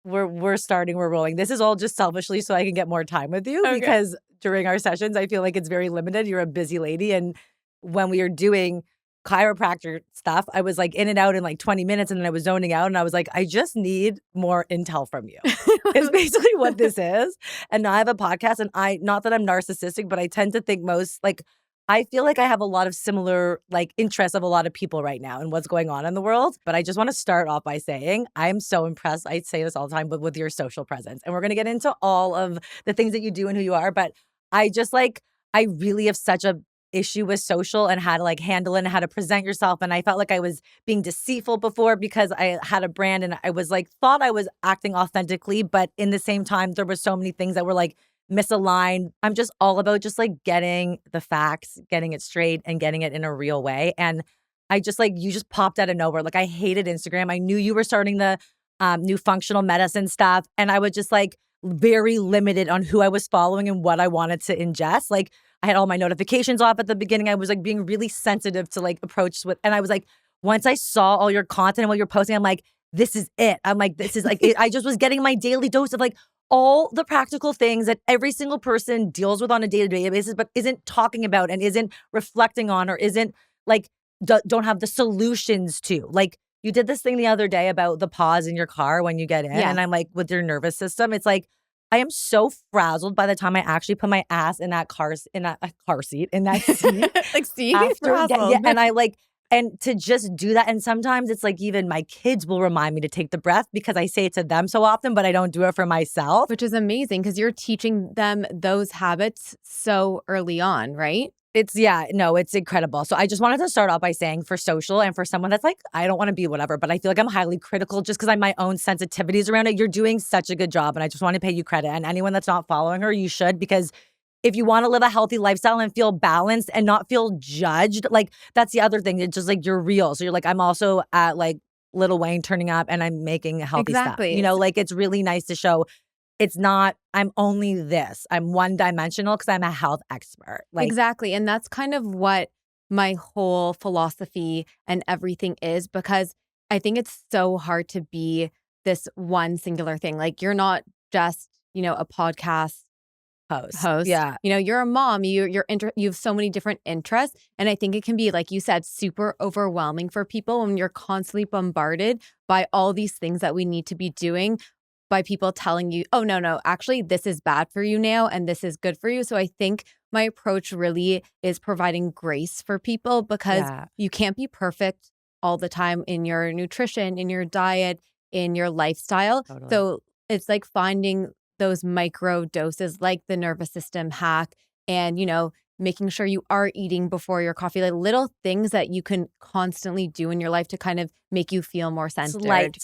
we're rolling. This is all just selfishly so I can get more time with you because during our sessions, I feel like it's very limited. You're a busy lady. And when we are doing chiropractor stuff, I was like in and out in like 20 minutes and then I was zoning out and I was like, I just need more intel from you. It's basically what this is. And now I have a podcast and not that I'm narcissistic, but I tend to think I feel like I have a lot of similar like interests of a lot of people right now and what's going on in the world. But I just want to start off by saying I'm so impressed. I say this all the time, but with your social presence. And we're going to get into all of the things that you do and who you are. But I really have such a issue with social and how to like handle it and how to present yourself. And I felt like I was being deceitful before because I had a brand and I was like, thought I was acting authentically. But in the same time, there were so many things that were like misaligned. I'm just all about just like getting the facts, getting it straight and getting it in a real way. And I just like, you just popped out of nowhere. Like I hated Instagram. I knew you were starting the new functional medicine stuff. And I was just like very limited on who I was following and what I wanted to ingest. Like I had all my notifications off at the beginning. I was like being really sensitive to like approach with, and I was like, once I saw all your content and what you're posting, I'm like, this is it. I'm like, this is like, I just was getting my daily dose of like all the practical things that every single person deals with on a day-to-day basis, but isn't talking about and isn't reflecting on or isn't like, don't have the solutions to. Like you did this thing the other day about the pause in your car when you get in. Yeah. And I'm like, with your nervous system, it's like, I am so frazzled by the time I actually put my ass in that car seat, in that seat. Like, see, And I like, and to just do that. And sometimes it's like even my kids will remind me to take the breath because I say it to them so often, but I don't do it for myself. Which is amazing because you're teaching them those habits so early on, right? It's incredible. So I just wanted to start off by saying for social and for someone that's like, I don't want to be whatever, but I feel like I'm highly critical just because I have my own sensitivities around it. You're doing such a good job and I just want to pay you credit. And anyone that's not following her, you should, because if you want to live a healthy lifestyle and feel balanced and not feel judged, like that's the other thing. It's just like you're real. So you're like, I'm also at like Lil Wayne turning up and I'm making healthy stuff. You know, like it's really nice to show it's not, I'm only this. I'm one-dimensional because I'm a health expert. Like, exactly. And that's kind of what my whole philosophy and everything is, because I think it's so hard to be this one singular thing. Like you're not just, a podcast host. Yeah. You're a mom, you have so many different interests. And I think it can be, like you said, super overwhelming for people when you're constantly bombarded by all these things that we need to be doing, by people telling you, oh, no, actually, this is bad for you now and this is good for you. So I think my approach really is providing grace for people because you can't be perfect all the time in your nutrition, in your diet, in your lifestyle. Totally. So it's like finding those micro doses, like the nervous system hack and, making sure you are eating before your coffee, like little things that you can constantly do in your life to kind of make you feel more centered.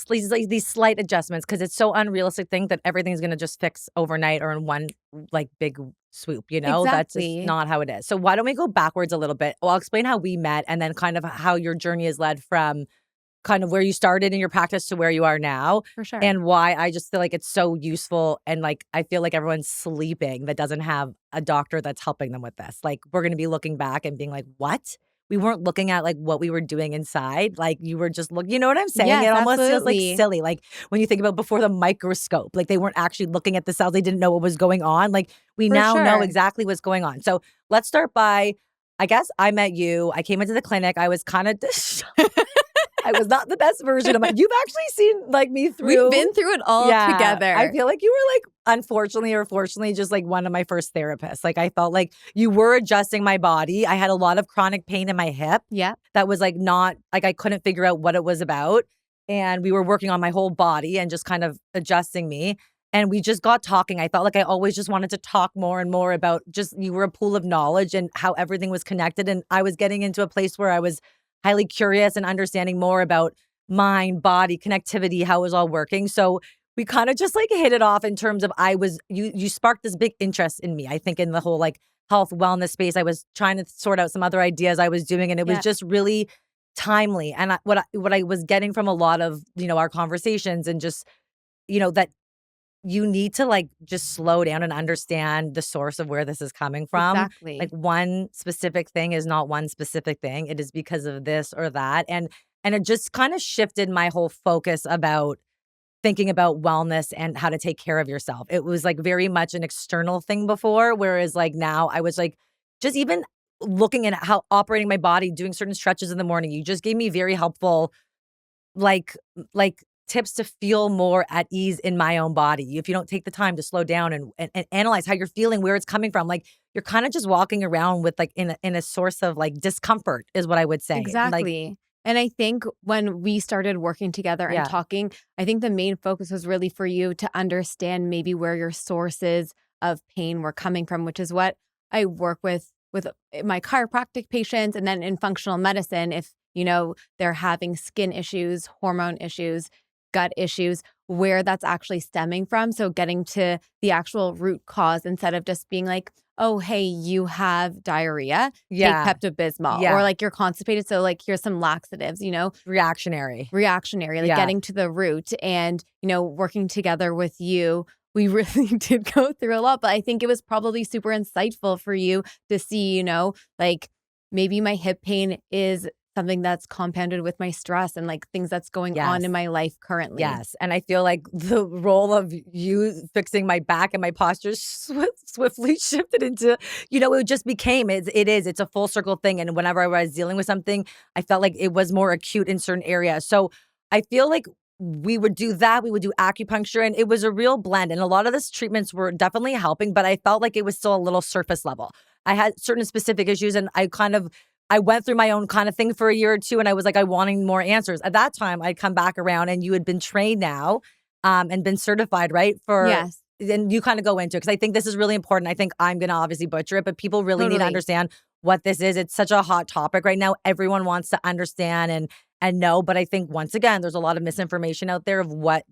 These slight adjustments, because it's so unrealistic to think that everything's going to just fix overnight or in one like big swoop, Exactly. That's just not how it is. So why don't we go backwards a little bit? Well, I'll explain how we met and then kind of how your journey has led from kind of where you started in your practice to where you are now. For sure. And why I just feel like it's so useful. And like, I feel like everyone's sleeping that doesn't have a doctor that's helping them with this. Like, we're going to be looking back and being like, what? We weren't looking at like what we were doing inside. Like you were just looking, you know what I'm saying? Yes, it almost feels like absolutely. silly. Like when you think about before the microscope, like they weren't actually looking at the cells. They didn't know what was going on. Like we For now know sure. exactly what's going on. So let's start by, I guess I met you. I came into the clinic. I was kind of I was not the best version of you've actually seen like me through. We've been through it all together. I feel like you were like, unfortunately or fortunately, just like one of my first therapists. Like I felt like you were adjusting my body. I had a lot of chronic pain in my hip. Yeah. That was like not, like I couldn't figure out what it was about. And we were working on my whole body and just kind of adjusting me. And we just got talking. I felt like I always just wanted to talk more and more about just, you were a pool of knowledge and how everything was connected. And I was getting into a place where I was highly curious and understanding more about mind, body, connectivity, how it was all working. So we kind of just like hit it off in terms of you sparked this big interest in me, I think, in the whole like health wellness space. I was trying to sort out some other ideas I was doing and it was just really timely. And what I was getting from a lot of, our conversations and just, that you need to like just slow down and understand the source of where this is coming from. Exactly. Like one specific thing is not one specific thing. It is because of this or that. And it just kind of shifted my whole focus about thinking about wellness and how to take care of yourself. It was like very much an external thing before, whereas like now I was like just even looking at how operating my body, doing certain stretches in the morning. You just gave me very helpful like tips to feel more at ease in my own body. If you don't take the time to slow down and analyze how you're feeling, where it's coming from, like you're kind of just walking around with like in a source of like discomfort is what I would say. Like, Exactly. And I think when we started working together and yeah, talking, I think the main focus was really for you to understand maybe where your sources of pain were coming from, which is what I work with my chiropractic patients. And then in functional medicine, if they're having skin issues, hormone issues, gut issues, where that's actually stemming from. So getting to the actual root cause instead of just being like, oh, hey, you have diarrhea, take yeah, Pepto-Bismol, or yeah, like you're constipated. So like, here's some laxatives, reactionary. reactionary, like Yeah, getting to the root and, working together with you. We really did go through a lot, but I think it was probably super insightful for you to see, like maybe my hip pain is something that's compounded with my stress and like things that's going on yes. in my life currently. Yes, and I feel like the role of you fixing my back and my posture swiftly shifted into, it just became it's a full circle thing. And whenever I was dealing with something, I felt like it was more acute in certain areas. So I feel like we would do that. We would do acupuncture, and it was a real blend. And a lot of these treatments were definitely helping, but I felt like it was still a little surface level. I had certain specific issues, and I went through my own kind of thing for a year or two, and I was like, I wanting more answers. At that time, I'd come back around, and you had been trained now, and been certified, right? Yes, And you kind of go into it because I think this is really important. I think I'm going to obviously butcher it, but people really need to totally. understand what this is. It's such a hot topic right now. Everyone wants to understand and know, but I think once again, there's a lot of misinformation out there of what.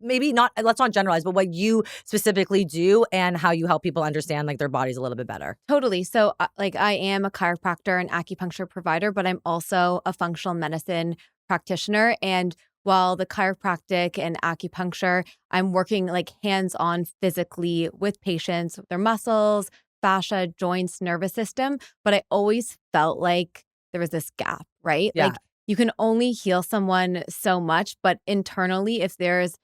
Maybe not, let's not generalize, but what you specifically do and how you help people understand like their bodies a little bit better. Totally. So, like, I am a chiropractor and acupuncture provider, but I'm also a functional medicine practitioner. And while the chiropractic and acupuncture, I'm working like hands on physically with patients, with their muscles, fascia, joints, nervous system. But I always felt like there was this gap, right? Yeah, Like, you can only heal someone so much, but internally, if there's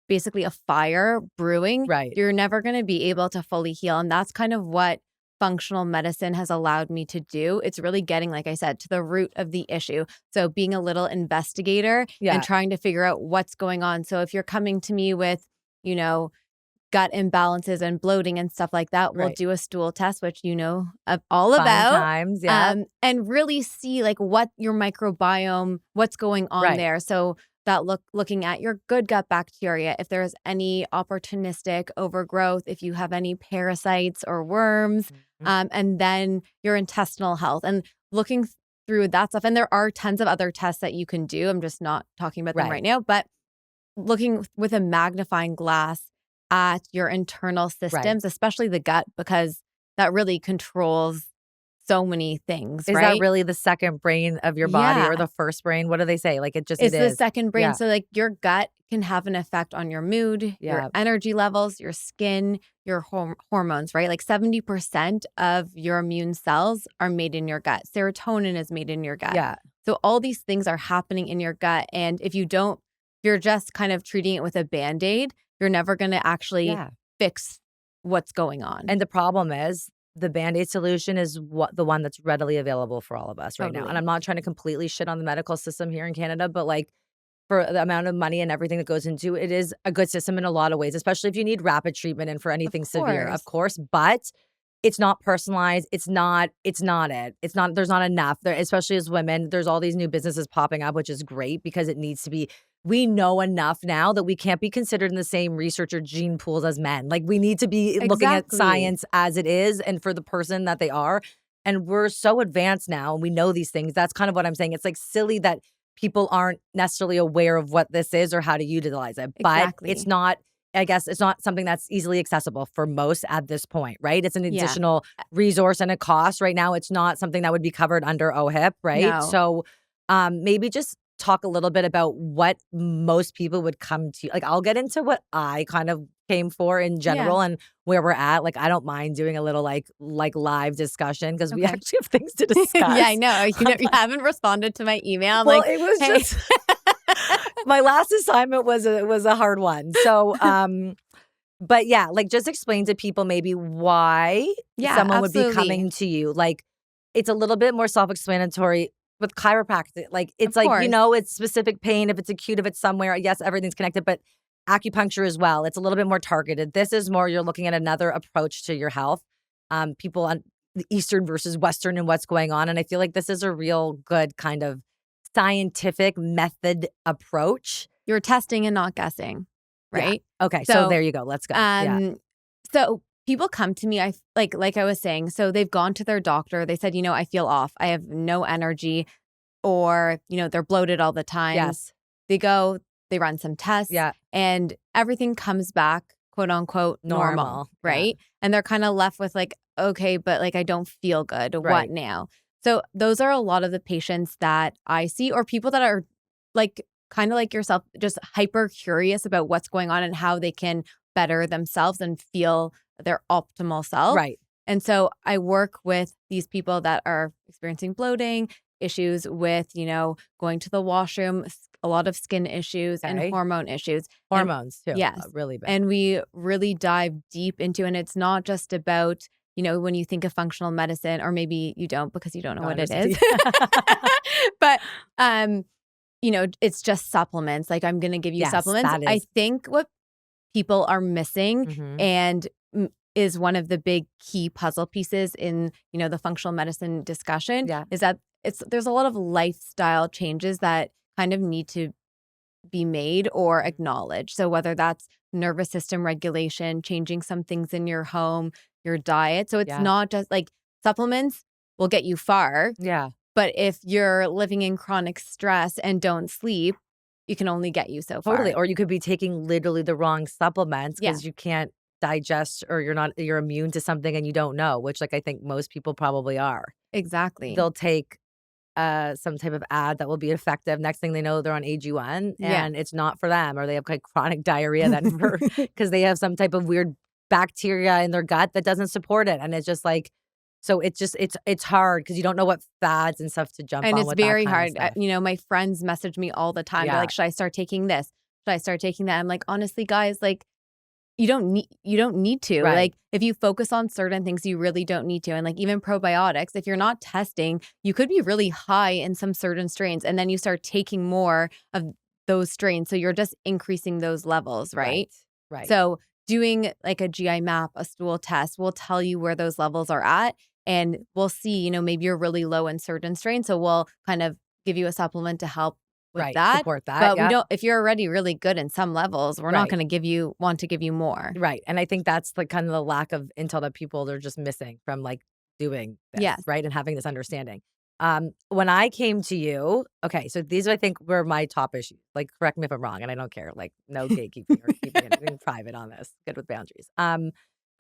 basically a fire brewing, right. you're never going to be able to fully heal. And that's kind of what functional medicine has allowed me to do. It's really getting, like I said, to the root of the issue. So being a little investigator and Yeah, trying to figure out what's going on. So if you're coming to me with, you know, gut imbalances and bloating and stuff like that, we'll right. do a stool test, which all Fun about, times, yeah. and really see like what your microbiome, what's going on Right. there. So that looking at your good gut bacteria, if there's any opportunistic overgrowth, if you have any parasites or worms, Mhm. and then your intestinal health and looking through that stuff. And there are tons of other tests that you can do. I'm just not talking about them Right. right now, but looking with a magnifying glass at your internal Right. systems, especially the gut, because that really controls so many things, Is that right? really the second brain of your body or Yeah. the first brain? What do they say? Like it It's the is. second brain. Yeah. So, like, your gut can have an effect on your mood, your Yeah. energy levels, your skin, your hormones, right? Like, 70% of your immune cells are made in your gut. Serotonin is made in your gut. Yeah. So, all these things are happening in your gut. And if you're just kind of treating it with a band aid, you're never going to actually Yeah. fix what's going on. And the problem is the Band-Aid solution is the one that's readily available for all of us right now. And Totally. I'm not trying to completely shit on the medical system here in Canada, but like for the amount of money and everything that goes into it is a good system in a lot of ways, especially if you need rapid treatment and for Of anything severe, of course. course. But it's not personalized. It's not, there's not enough there, especially as women. There's all these new businesses popping up, which is great because it needs to be, we know enough now that we can't be considered in the same research or gene pools as men. Like we need to be looking at Exactly. science as it is and for the person that they are. And we're so advanced now and we know these things. That's kind of what I'm saying. It's like silly that people aren't necessarily aware of what this is or how to utilize it. But it's Exactly. not, I guess it's not something that's easily accessible for most at this point, right? It's an Yeah. additional resource and a cost right now. It's not something that would be covered under OHIP, right? No. So maybe just talk a little bit about what most people would come to. Like I'll get into what I kind of came for in Yeah. general and where we're at. Like I don't mind doing a little like live discussion because we Okay. actually have things to Yeah, I discuss. know. You haven't responded to my email. I'm Well, like, it was hey. just My last assignment was a hard one. So, but yeah, like just explain to people maybe why someone would be coming to you. Like it's a little bit more self-explanatory with chiropractic. Like it's like, it's specific pain, if it's acute, if it's somewhere, yes, everything's connected, but acupuncture as well. It's a little bit more targeted. This is more, you're looking at another approach to your health. People on the Eastern versus Western and what's going on. And I feel like this is a real good kind of scientific method approach. You're testing and not guessing, right? Yeah. Okay, so there you go. Let's go. So people come to me, like I was saying, so they've gone to their doctor. They said, I feel off. I have no energy, or, they're bloated all the time. Yes. They go, they run some tests, and everything comes back, quote unquote, normal, right? Yeah. And they're kind of left with like, okay, but like I don't feel good. Right. What now? So those are a lot of the patients that I see, or people that are like kind of like yourself, just hyper curious about what's going on and how they can better themselves and feel their optimal self. Right. And so I work with these people that are experiencing bloating, issues with, going to the washroom, a lot of skin issues and hormone issues. Hormones too. Yes. Really big. And we really dive deep into, and it's not just about, when you think of functional medicine, or maybe you don't because you don't know what it is. But, it's just supplements. Like I'm going to give you supplements. I think what people are missing and is one of the big key puzzle pieces in, the functional medicine discussion is that there's a lot of lifestyle changes that kind of need to be made or acknowledged. So whether that's nervous system regulation, changing some things in your home, your diet. So it's not just like supplements will get you far. Yeah. But if you're living in chronic stress and don't sleep, you can only get you so far. Totally. Or you could be taking literally the wrong supplements because you can't digest, or you're immune to something and you don't know, which like I think most people probably are. Exactly. They'll take some type of ad that will be effective. Next thing they know, they're on AG1 and it's not for them, or they have like chronic diarrhea then because they have some type of weird bacteria in their gut that doesn't support it. And it's just like, so it's hard because you don't know what fads and stuff to jump on. And it's very hard. My friends message me all the time. They're like, should I start taking this? Should I start taking that? I'm like, honestly, guys, like you don't need to. Right. Like if you focus on certain things, you really don't need to. And like even probiotics, if you're not testing, you could be really high in some certain strains, and then you start taking more of those strains. So you're just increasing those levels, right? Right. So doing like a GI map, a stool test will tell you where those levels are at. And we'll see, maybe you're really low in certain strains. So we'll kind of give you a supplement to help with that. Support that. But we don't, if you're already really good in some levels, we're not going to want to give you more. Right. And I think that's like kind of the lack of intel that people are just missing from like doing this, right? And having this understanding. When I came to you, okay, so these I think were my top issues. Like, correct me if I'm wrong, and I don't care. Like, no gatekeeping or keeping anything private on this. Good with boundaries.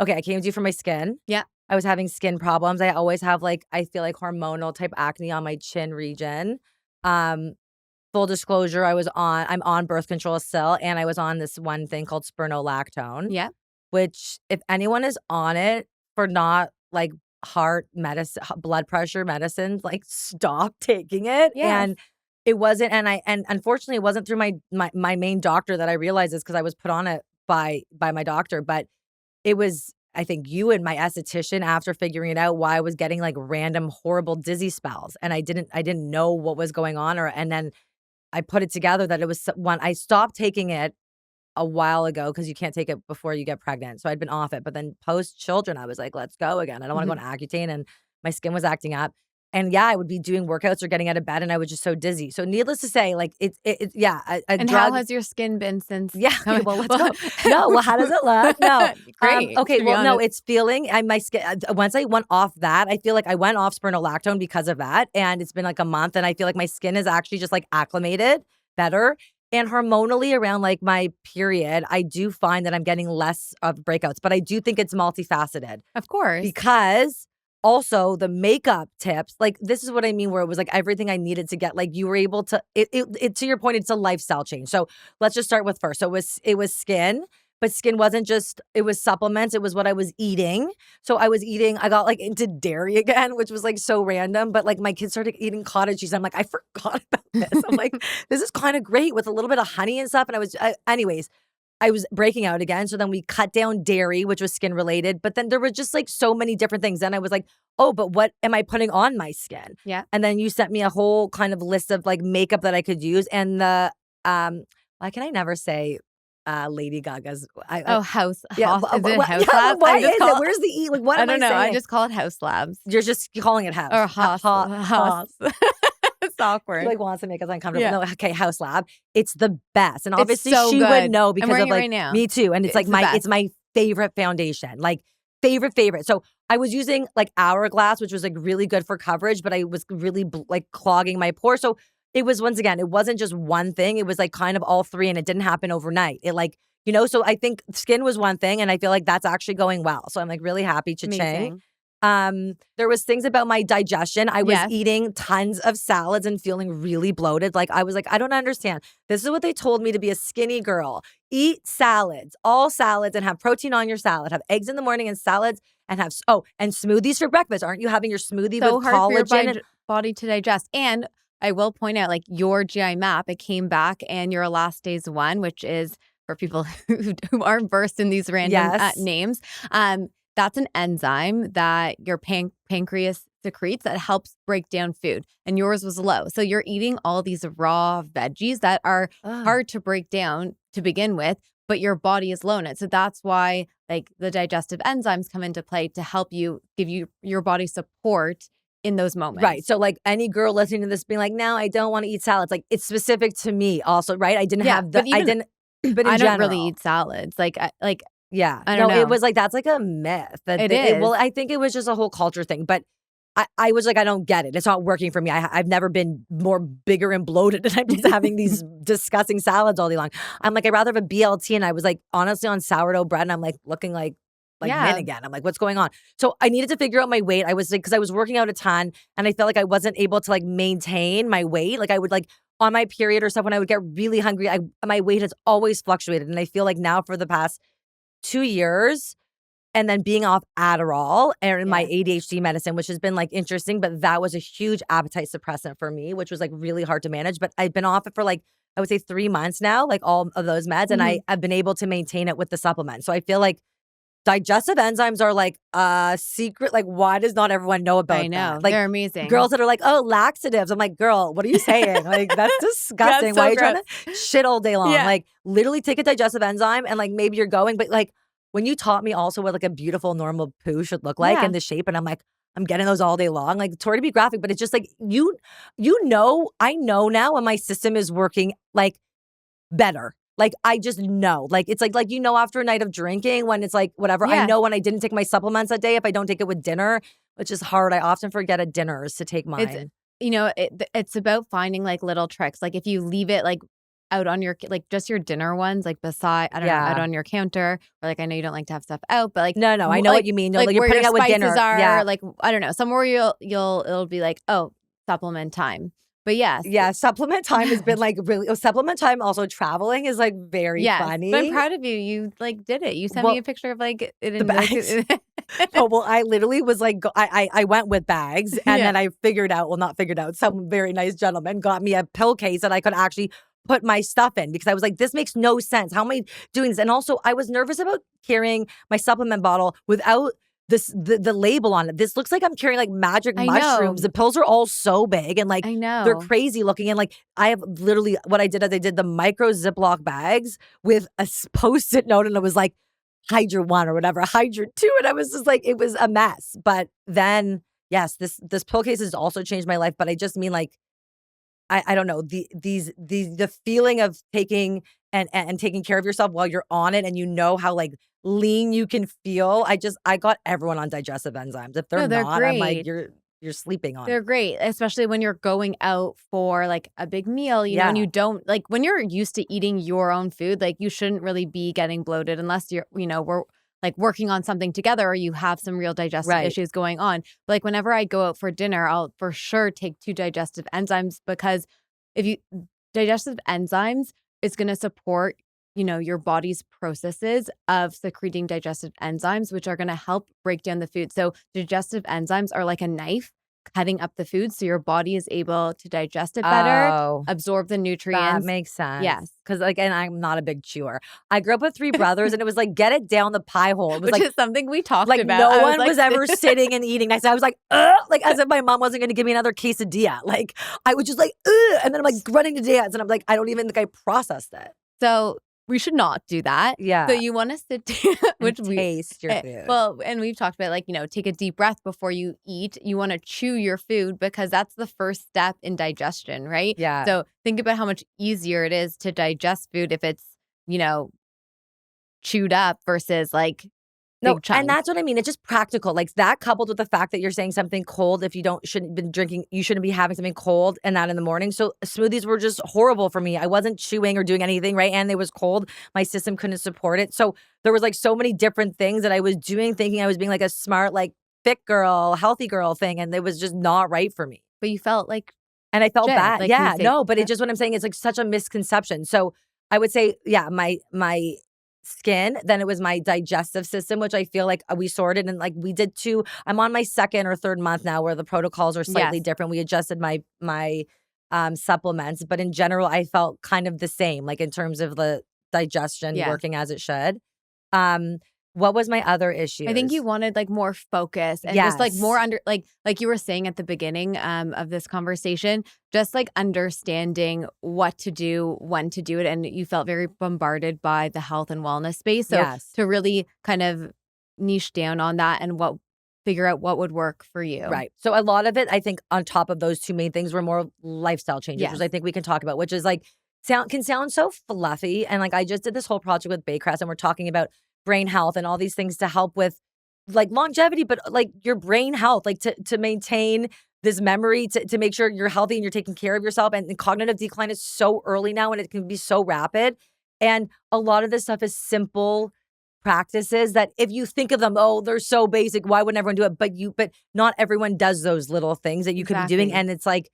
Okay, I came to you for my skin. Yeah. I was having skin problems. I always have like, I feel like hormonal type acne on my chin region. Full disclosure, I'm on birth control still, and I was on this one thing called spironolactone. Yeah. Which if anyone is on it for not like heart medicine, blood pressure medicines, like stop taking it. Yeah. And it wasn't, and unfortunately it wasn't through my main doctor that I realized this, because I was put on it by my doctor, but it was, I think, you and my esthetician after figuring it out why I was getting like random horrible dizzy spells, and I didn't know what was going on, and then I put it together that it was when I stopped taking it a while ago, because you can't take it before you get pregnant. So I'd been off it, but then post children, I was like, let's go again. I don't want to go on Accutane, and my skin was acting up. And I would be doing workouts or getting out of bed, and I was just so dizzy. So needless to say, like and drug, how has your skin been since? Yeah, well, let's go. No, well, how does it look? No, great. Okay, well, no, it's feeling. My skin. Once I went off that, I feel like I went off spironolactone because of that, and it's been like a month, and I feel like my skin is actually just like acclimated better. And hormonally around like my period, I do find that I'm getting less of breakouts, but I do think it's multifaceted. Of course. Because also the makeup tips, like this is what I mean, where it was like everything I needed to get, like you were able to, it to your point, it's a lifestyle change. So let's just start with first. So it was skin. but skin wasn't just, it was supplements. It was what I was eating. So I got like into dairy again, which was like so random, but like my kids started eating cottage cheese. I'm like, I forgot about this. I'm like, this is kind of great with a little bit of honey and stuff. And anyways, I was breaking out again. So then we cut down dairy, which was skin related. But then there was just like so many different things. Then I was like, oh, but what am I putting on my skin? Yeah. And then you sent me a whole kind of list of like makeup that I could use. And why can I never say Lady Gaga's? House. Yeah, House. Is it House yeah, Labs? what is it? Where's the E? Like, what I am don't know. saying? I just call it House Labs. You're just calling it House. Or House. It's awkward. She like wants to make us uncomfortable. Yeah. No, okay, House Lab. It's the best. And obviously so she good. would know I'm because wearing of it like right now. me too. And it's like it's my favorite foundation. Like favorite. So I was using like Hourglass, which was like really good for coverage, but I was really like clogging my pores. So it was, once again, it wasn't just one thing. It was like kind of all three, and it didn't happen overnight. It like, so I think skin was one thing, and I feel like that's actually going well. So I'm like really happy, cha-ching. There was things about my digestion. I was eating tons of salads and feeling really bloated. Like I was like, I don't understand. This is what they told me to be a skinny girl. Eat salads, all salads, and have protein on your salad. Have eggs in the morning and salads, and have and smoothies for breakfast. Aren't you having your smoothie with hard collagen? for your body to digest. And I will point out, like your GI map, it came back, and your elastase 1, which is for people who aren't versed in these random names. That's an enzyme that your pancreas secretes that helps break down food. And yours was low. So you're eating all these raw veggies that are hard to break down to begin with, but your body is low in it. So that's why like the digestive enzymes come into play to help you, give you your body support in those moments. Right. So like any girl listening to this being like, no, I don't want to eat salads. Like it's specific to me also, right? I didn't have the, but I in don't really eat salads. Yeah. I don't know. It was like, that's like a myth. It is. Well, I think it was just a whole culture thing, but I was like, I don't get it. It's not working for me. I've never been more bigger and bloated, and I'm just having these disgusting salads all day long. I'm like, I'd rather have a BLT. And I was like, honestly, on sourdough bread, and I'm like looking like men again. I'm like, what's going on? So I needed to figure out my weight. I was like, because I was working out a ton, and I felt like I wasn't able to like maintain my weight. Like I would like on my period or stuff, when I would get really hungry, my weight has always fluctuated. And I feel like now for the past 2 years, and then being off Adderall and my ADHD medicine, which has been like interesting, but that was a huge appetite suppressant for me, which was like really hard to manage. But I've been off it for like, I would say 3 months now, like all of those meds, and I've been able to maintain it with the supplements. So I feel like digestive enzymes are like a secret. Like, why does not everyone know about I know. that? Like, they're amazing. Girls that are like, oh, laxatives. I'm like, girl, what are you saying? Like, that's disgusting. That's so why are you gross. trying to shit all day long? Yeah. Like, literally take a digestive enzyme and like maybe you're going. But like, when you taught me also what like a beautiful normal poo should look like and the shape, and I'm like, I'm getting those all day long. Like, sorry to be graphic, but it's just like, I know now when my system is working like better. Like, I just know. Like, it's like after a night of drinking when it's like, whatever. I know when I didn't take my supplements that day, if I don't take it with dinner, which is hard. I often forget at dinners to take mine. It's about finding like little tricks. Like if you leave it like out on your, like just your dinner ones, like beside, I don't know, out on your counter, or like, I know you don't like to have stuff out, but like, no, I know what you mean. Like you're where putting your out with dinner. are, like, I don't know, somewhere it'll be like, oh, supplement time. But yes. Supplement time has been like really, supplement time also traveling is like very funny. But I'm proud of you. You like did it. You sent me a picture of like it in bags. I literally was like, I went with bags, and then I not figured out, some very nice gentleman got me a pill case that I could actually put my stuff in, because I was like, this makes no sense. How am I doing this? And also I was nervous about carrying my supplement bottle without the label on it. This looks like I'm carrying like magic mushrooms. The pills are all so big and like, I know, they're crazy looking. And like, I have literally, what I did is I did the micro Ziploc bags with a Post-it note, and it was like Hydra 1 or whatever, Hydra 2. And I was just like, it was a mess. But then, yes, this pill case has also changed my life. But I just mean like, I don't know, the feeling of taking and taking care of yourself while you're on it, and you know how like lean you can feel. I got everyone on digestive enzymes. If they're not, great. I'm like, you're sleeping on. They're great, especially when you're going out for like a big meal, you know, and you don't like, when you're used to eating your own food, like you shouldn't really be getting bloated unless you're, we're like working on something together, or you have some real digestive issues going on. But like whenever I go out for dinner, I'll for sure take 2 digestive enzymes, because digestive enzymes is going to support your body's processes of secreting digestive enzymes, which are going to help break down the food. So digestive enzymes are like a knife cutting up the food so your body is able to digest it better, absorb the nutrients. That makes sense. Yes. Because and I'm not a big chewer. I grew up with 3 brothers and it was like, get it down the pie hole. It was Which like, is something we talked like about. no one was ever sitting and eating next. I was like, like as if my mom wasn't going to give me another quesadilla. Like I was just like, and then I'm like running to dance and I'm like, I don't even think I processed it. So we should not do that. Yeah. So you want to sit down, which taste your food. Well, and we've talked about like, take a deep breath before you eat. You want to chew your food because that's the first step in digestion, right? Yeah. So think about how much easier it is to digest food if it's, chewed up versus like no, big chunks. And that's what I mean. It's just practical. Like that coupled with the fact that you're saying something cold, if you shouldn't be drinking, you shouldn't be having something cold and that in the morning. So smoothies were just horrible for me. I wasn't chewing or doing anything, right? And it was cold. My system couldn't support it. So there was like so many different things that I was doing, thinking I was being like a smart, like fit girl, healthy girl thing. And it was just not right for me. But you felt like, and I felt bad. Like yeah, no, but it's just what I'm saying. It's like such a misconception. So I would say, yeah, my skin, then it was my digestive system, which I feel like we sorted and like we did 2. I'm on my 2nd or 3rd month now where the protocols are slightly different. We adjusted my supplements, but in general, I felt kind of the same, like in terms of the digestion working as it should. What was my other issue? I think you wanted like more focus and just like more like you were saying at the beginning of this conversation, just like understanding what to do, when to do it. And you felt very bombarded by the health and wellness space. So to really kind of niche down on that and figure out what would work for you. Right. So a lot of it, I think on top of those 2 main things were more lifestyle changes, which I think we can talk about, which is like can sound so fluffy. And like I just did this whole project with Baycrest and we're talking about brain health and all these things to help with like longevity, but like your brain health, like to maintain this memory, to make sure you're healthy and you're taking care of yourself. And cognitive decline is so early now and it can be so rapid. And a lot of this stuff is simple practices that if you think of them, they're so basic. Why wouldn't everyone do it? But not everyone does those little things that you could be doing. And it's like,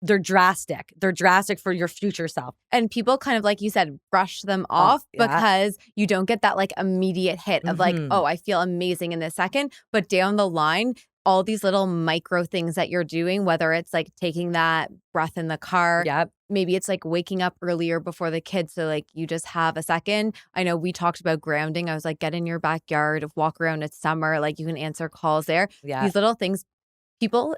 they're drastic. They're drastic for your future self. And people kind of, like you said, brush them off because you don't get that like immediate hit of like, oh, I feel amazing in this second. But down the line, all these little micro things that you're doing, whether it's like taking that breath in the car, maybe it's like waking up earlier before the kids. So like you just have a second. I know we talked about grounding. I was like, get in your backyard, walk around. It's summer. Like you can answer calls there. Yeah. These little things people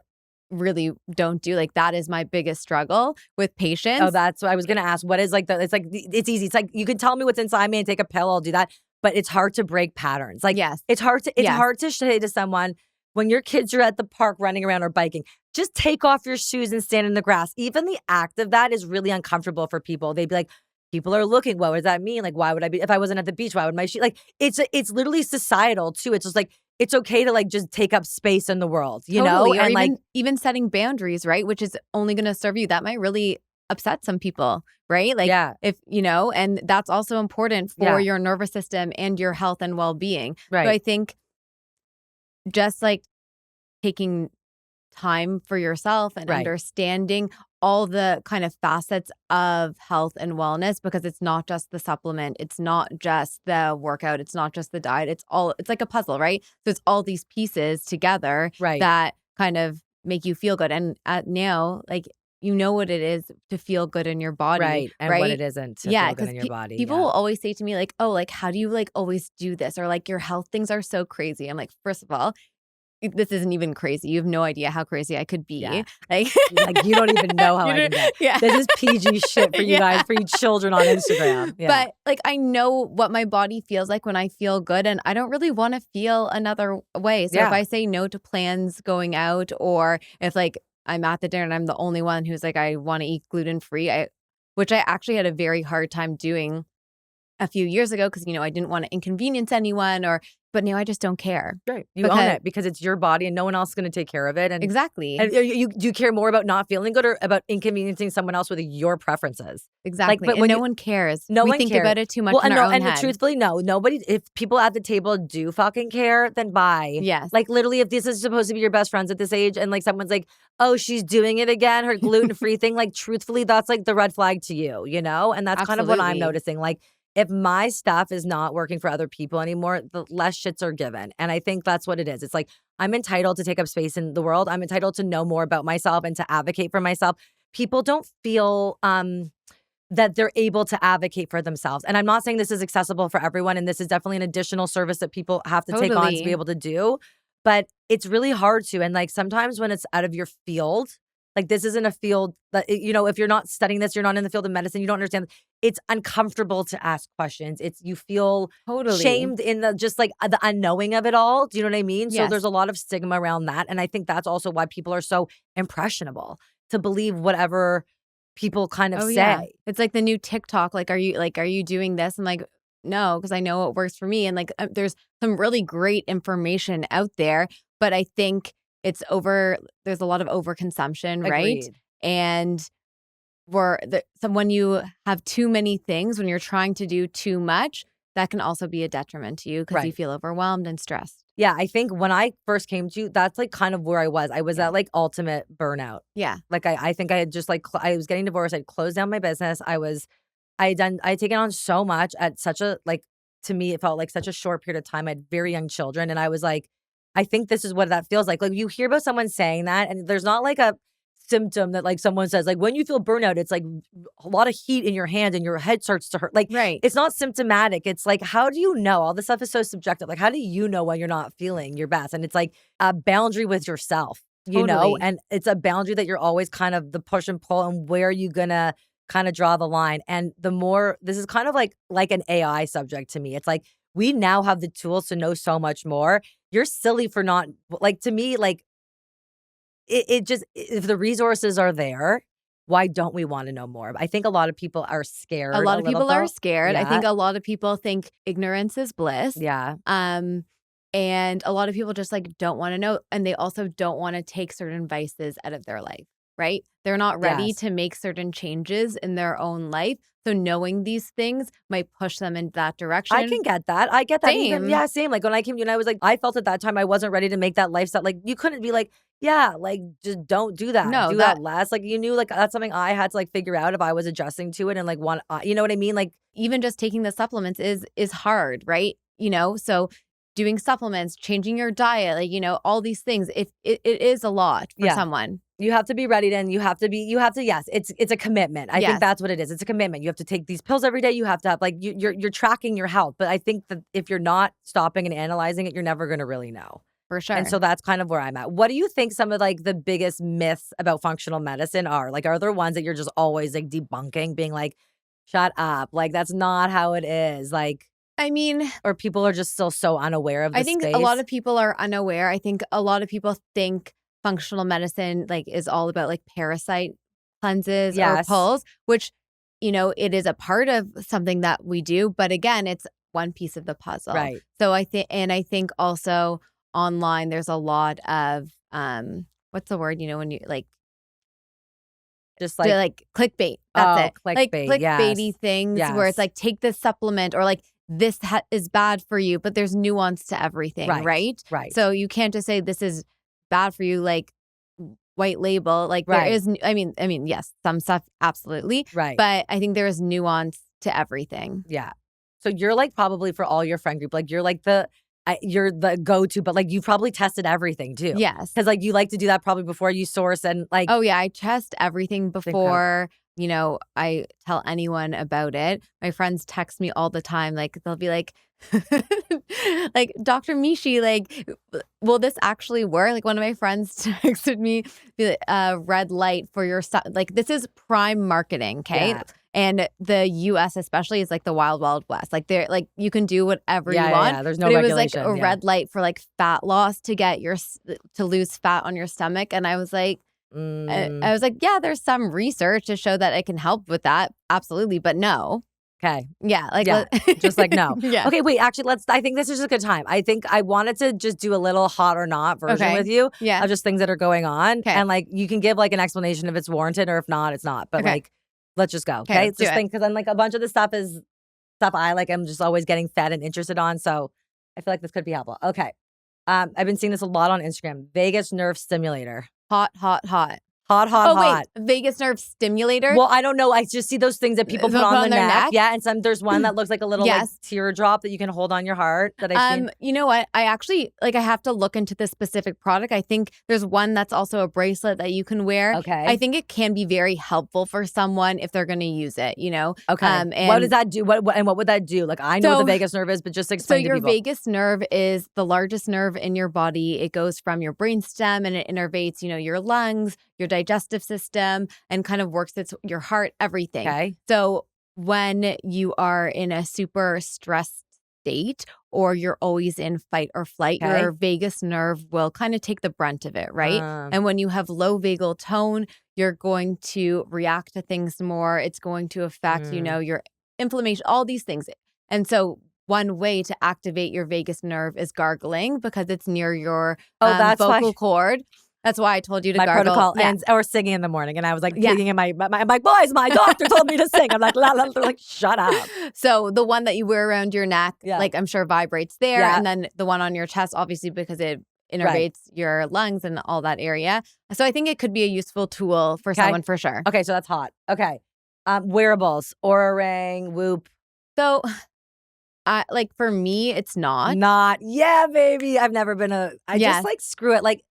really don't do. Like that is my biggest struggle with patients. Oh, that's what I was going to ask. What is like it's easy. It's like, you can tell me what's inside me and take a pill. I'll do that. But it's hard to break patterns. Like it's hard to say to someone when your kids are at the park running around or biking, just take off your shoes and stand in the grass. Even the act of that is really uncomfortable for people. They'd be like, people are looking. What does that mean? Like, why would I be, if I wasn't at the beach, why would my shoes, like, it's literally societal too. It's just like, it's okay to like just take up space in the world, you know? Or and even setting boundaries, right? Which is only going to serve you. That might really upset some people, right? Like if, and that's also important for your nervous system and your health and well-being. Right. So I think just like taking time for yourself and understanding all the kind of facets of health and wellness, because it's not just the supplement, it's not just the workout, it's not just the diet, it's like a puzzle, right? So it's all these pieces together that kind of make you feel good. And now, like, you know what it is to feel good in your body, and what it isn't to feel good in your body. People will always say to me like, oh, like, how do you like always do this? Or like your health things are so crazy. I'm like, first of all, this isn't even crazy. You have no idea how crazy I could be. Yeah. Like you don't even know how I can get. Yeah. This is PG shit for you guys, for you children on Instagram. Yeah. But like, I know what my body feels like when I feel good, and I don't really want to feel another way. So if I say no to plans going out, or if like I'm at the dinner and I'm the only one who's like, I want to eat gluten-free, which I actually had a very hard time doing a few years ago because, I didn't want to inconvenience anyone, but now I just don't care. Right. You own it because it's your body and no one else is going to take care of it. And exactly. And you care more about not feeling good or about inconveniencing someone else with your preferences. Exactly. Like, but no one cares. We think about it too much in our own head. Truthfully, no. Nobody, if people at the table do fucking care, then bye. Yes. Like literally, if this is supposed to be your best friends at this age and like someone's like, oh, she's doing it again, her gluten-free thing, like truthfully, that's like the red flag to you, And that's kind of what I'm noticing. Like, if my stuff is not working for other people anymore, the less shits are given. And I think that's what it is. It's like, I'm entitled to take up space in the world. I'm entitled to know more about myself and to advocate for myself. People don't feel that they're able to advocate for themselves. And I'm not saying this is accessible for everyone. And this is definitely an additional service that people have to take on to be able to do. But it's really hard to. And like sometimes when it's out of your field, like this isn't a field that, if you're not studying this, you're not in the field of medicine, you don't understand. It's uncomfortable to ask questions. You feel shamed in just like the unknowing of it all. Do you know what I mean? Yes. So there's a lot of stigma around that. And I think that's also why people are so impressionable to believe whatever people kind of say. Yeah. It's like the new TikTok. Like, are you doing this? I'm like, no, because I know what works for me. And like, there's some really great information out there, but I think there's a lot of overconsumption, right? Agreed. And when you have too many things, when you're trying to do too much, that can also be a detriment to you because you feel overwhelmed and stressed. Yeah, I think when I first came to you, that's like kind of where I was. I was at like ultimate burnout. Yeah. Like I think I had just like, I was getting divorced. I'd closed down my business. I had taken on so much at such a, like, to me, it felt like such a short period of time. I had very young children. And I was like, I think this is what that feels like. Like you hear about someone saying that and there's not like a symptom that like someone says, like when you feel burnout, it's like a lot of heat in your hand and your head starts to hurt. Like it's not symptomatic. It's like, how do you know? All this stuff is so subjective. Like, how do you know when you're not feeling your best? And it's like a boundary with yourself, you know? And it's a boundary that you're always kind of the push and pull and where are you gonna kind of draw the line. And this is kind of like an AI subject to me. It's like, we now have the tools to know so much more. You're silly for not, like, to me, like, it just, if the resources are there, why don't we want to know more? I think a lot of people are scared. A lot of people are scared. Yeah. I think a lot of people think ignorance is bliss. Yeah. And a lot of people just like don't want to know. And they also don't want to take certain vices out of their life, right? They're not ready to make certain changes in their own life. So knowing these things might push them in that direction. I can get that. I get that. Same. Even, same. Like when I came to you and I was like, I felt at that time I wasn't ready to make that lifestyle. Like you couldn't be like, yeah, like just don't do that. No, do that less. Like you knew like that's something I had to like figure out if I was adjusting to it and like you know what I mean? Like even just taking the supplements is hard, right? So doing supplements, changing your diet, like, all these things, it is a lot for someone. You have to be ready and you have to, yes, it's a commitment. I think that's what it is. It's a commitment. You have to take these pills every day. You have to have like, you're tracking your health. But I think that if you're not stopping and analyzing it, you're never going to really know. For sure. And so that's kind of where I'm at. What do you think some of like the biggest myths about functional medicine are? Like, are there ones that you're just always like debunking, being like, shut up. Like, that's not how it is. Like, I mean, or people are just still so unaware of the I think space. A lot of people are unaware. I think a lot of people think functional medicine like is all about like parasite cleanses or pulls, which, it is a part of something that we do. But again, it's one piece of the puzzle. Right. So I think also online, there's a lot of, what's the word, when you like, just like clickbait. That's it. Clickbait, like clickbaity things where it's like, take this supplement or like this is bad for you, but there's nuance to everything, right? Right. So you can't just say this is bad for you, like white label. Like there is, I mean, yes, some stuff absolutely, right. But I think there is nuance to everything. Yeah. So you're like probably for all your friend group, like you're like you're the go-to, but like you've probably tested everything too. Yes. Because like you like to do that probably before you source and like. Oh yeah, I test everything before, I tell anyone about it. My friends text me all the time. Like they'll be like, like Dr. Mishi, like, will this actually work? Like one of my friends texted me, red light for your stuff. Like this is prime marketing. Okay. Yeah. And the US especially is like the wild, wild west. Like they're like, you can do whatever you want. Yeah, there's no regulation. It was like a red light for like fat loss to lose fat on your stomach. And I was like, I was like, yeah, there's some research to show that it can help with that. Absolutely. But no. Okay. Yeah. Like, just like no. Yeah. Okay. Wait, actually, I think this is a good time. I think I wanted to just do a little hot or not version with you. Yeah. Of just things that are going on. Okay. And like, you can give like an explanation if it's warranted or if not, it's not. But like, let's just go. Okay. It's just because I'm like, a bunch of the stuff is stuff I like, I'm just always getting fed and interested on. So I feel like this could be helpful. Okay. I've been seeing this a lot on Instagram. Vagus nerve stimulator. Hot. Hot Hot. wait, vagus nerve stimulator. Well, I don't know. I just see those things that people put on their neck. Yeah, and there's one that looks like a little like teardrop that you can hold on your heart that I've seen. You know what? I actually I have to look into this specific product. I think there's one that's also a bracelet that you can wear. Okay. I think it can be very helpful for someone if they're going to use it, Okay. And what does that do? What would that do? Like, I know what the vagus nerve is, but just explain to people. So your vagus nerve is the largest nerve in your body. It goes from your brainstem and it innervates, your lungs, your digestive system, and kind of works your heart, everything. Okay. So when you are in a super stressed state or you're always in fight or flight, your vagus nerve will kind of take the brunt of it, right? And when you have low vagal tone, you're going to react to things more. It's going to affect, your inflammation, all these things. And so one way to activate your vagus nerve is gargling because it's near your vocal cord. That's why I told you to gargle. Protocol ends or singing in the morning, and I was like thinking in my I'm like, boys, my doctor told me to sing. I'm like, they're like, shut up. So the one that you wear around your neck, like I'm sure vibrates there, and then the one on your chest, obviously because it innervates your lungs and all that area. So I think it could be a useful tool for someone for sure. Okay, so that's hot. Okay, wearables, Oura Ring, Whoop. So. For me, it's not. Yeah, baby. I've never been I just like screw it. Like,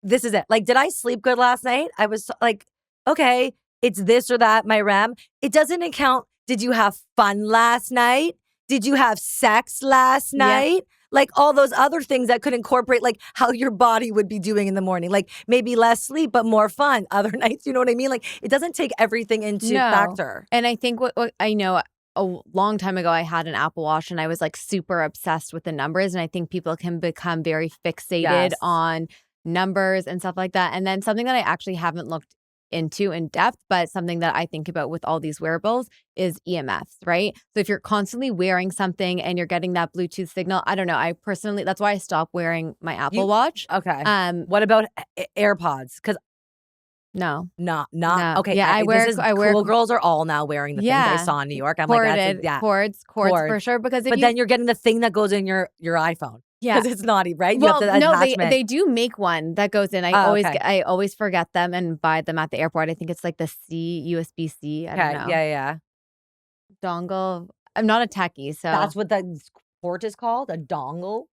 this is it. Like, did I sleep good last night? I was like, okay, it's this or that, my REM. It doesn't account. Did you have fun last night? Did you have sex last night? Like all those other things that could incorporate like how your body would be doing in the morning. Like maybe less sleep, but more fun. Other nights, you know what I mean? Like it doesn't take everything into factor. And I think what I know, a long time ago, I had an Apple Watch and I was like super obsessed with the numbers. And I think people can become very fixated on numbers and stuff like that. And then something that I actually haven't looked into in depth, but something that I think about with all these wearables is EMFs, right? So if you're constantly wearing something and you're getting that Bluetooth signal, I don't know. I personally, that's why I stopped wearing my Apple Watch. Okay. What about AirPods? Because No. Okay. Yeah, I wear. Cool girls are all now wearing the things I saw in New York. I'm corded, like, cords for sure. Because then you're getting the thing that goes in your iPhone. Yeah, because it's naughty, right? Well, no, they do make one that goes in. I always forget them and buy them at the airport. I think it's like the USB-C. I don't know. Yeah. Dongle. I'm not a techie, so that's what the port is called, a dongle.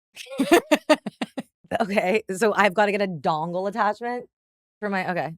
Okay, so I've got to get a dongle attachment for my. Okay.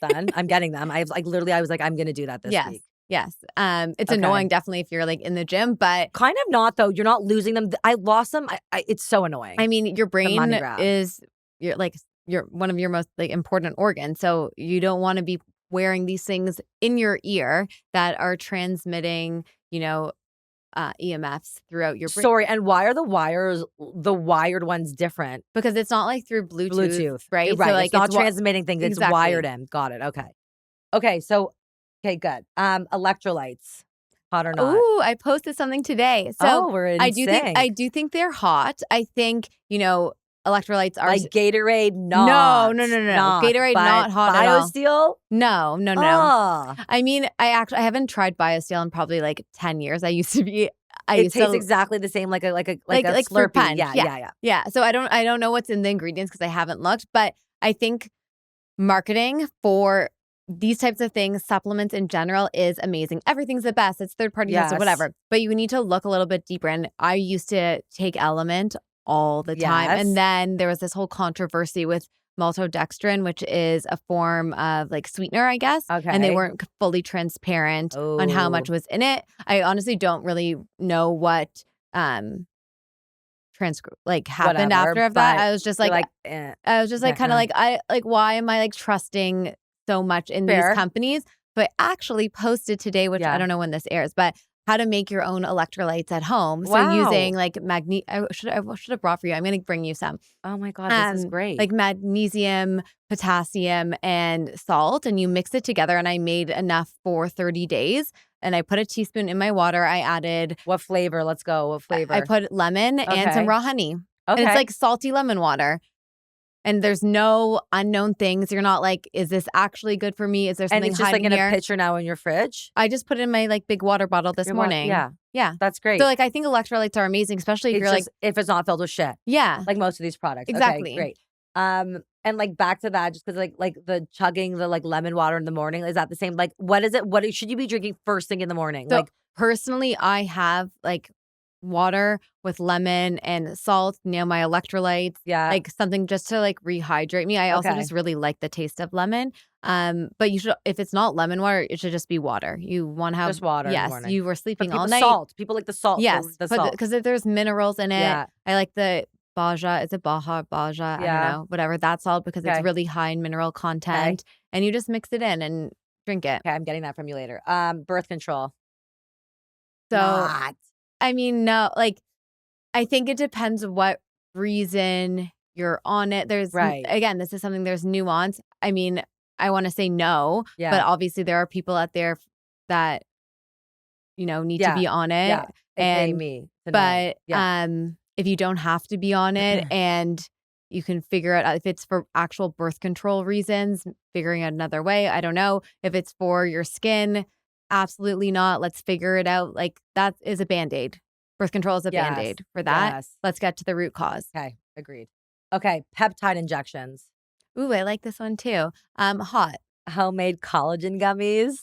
Done. I'm getting them. I was like, I'm gonna do that this week. Yes. It's annoying, definitely, if you're like in the gym, but kind of not though. You're not losing them. I lost them. It's so annoying. I mean, your brain is you're one of your most like important organs, so you don't want to be wearing these things in your ear that are transmitting, EMFs throughout your brain. Sorry, and why are the wired ones different? Because it's not like through Bluetooth, right? Right. So, it's not transmitting things. Exactly. It's wired in. Got it. Okay. So, good. Electrolytes, hot or not? Ooh, I posted something today. So we're in I do think they're hot. I think electrolytes are like Gatorade. No. Gatorade not hot at all. BioSteel? No. Oh. I mean, I haven't tried BioSteel in probably like 10 years. I used to be. It tastes exactly the same, like a Slurpee. Punch. Yeah. So I don't know what's in the ingredients because I haven't looked, but I think marketing for these types of things, supplements in general, is amazing. Everything's the best. It's third-party tested, whatever. But you need to look a little bit deeper. And I used to take Element all the time. And then there was this whole controversy with maltodextrin, which is a form of like sweetener, I guess. Okay. And they weren't fully transparent on how much was in it. I honestly don't really know what happened after that. I was just like kind of like, why am I like trusting so much in these companies? But actually posted today, which I don't know when this airs, but how to make your own electrolytes at home. So using like I should have brought for you. I'm going to bring you some. Oh my God, this is great. Like magnesium, potassium, and salt, and you mix it together. And I made enough for 30 days. And I put a teaspoon in my water. I added what flavor? Let's go. What flavor? I put lemon and some raw honey. Okay. And it's like salty lemon water. And there's no unknown things. You're not like, is this actually good for me? Is there something and it's just like in here? A pitcher now in your fridge? I just put it in my like big water bottle this morning. Yeah. That's great. So like I think electrolytes are amazing, especially if you're like if it's not filled with shit. Yeah. Like most of these products. Exactly. Okay, great. And like back to that, just because like the chugging the like lemon water in the morning, is that the same? Like, what is it? What should you be drinking first thing in the morning? So like personally, I have like water with lemon and salt, my electrolytes, yeah, like something just to like rehydrate me. I also Okay. just really like the taste of lemon. But you should, if it's not lemon water, it should just be water. You want to have just water in the Yes, morning. you were But sleeping people all night. salt. People like the salt. Yes, the salt. because there's minerals in it. Yeah. I like the Baja. Is it Baja? I don't Yeah. know. Whatever that salt because Okay. it's really high in mineral content, and you just mix it in and drink it. Okay, I'm getting that from you later. Birth control. So Not. I mean, no, like I think it depends what reason you're on it. There's Right. again, this is something there's nuance. I mean, I want to say no, Yeah. but obviously there are people out there that need to be on it. Yeah. AKA And me. to know. but Yeah. if you don't have to be on it and you can figure it out if it's for actual birth control reasons, figuring out another way. I don't know. If it's for your skin, absolutely not. Let's figure it out. Like that is a Band-Aid. Birth control is a Yes. Band-Aid for that. Yes. Let's get to the root cause. Okay, agreed. Okay, peptide injections. Ooh, I like this one too. Hot. Homemade collagen gummies.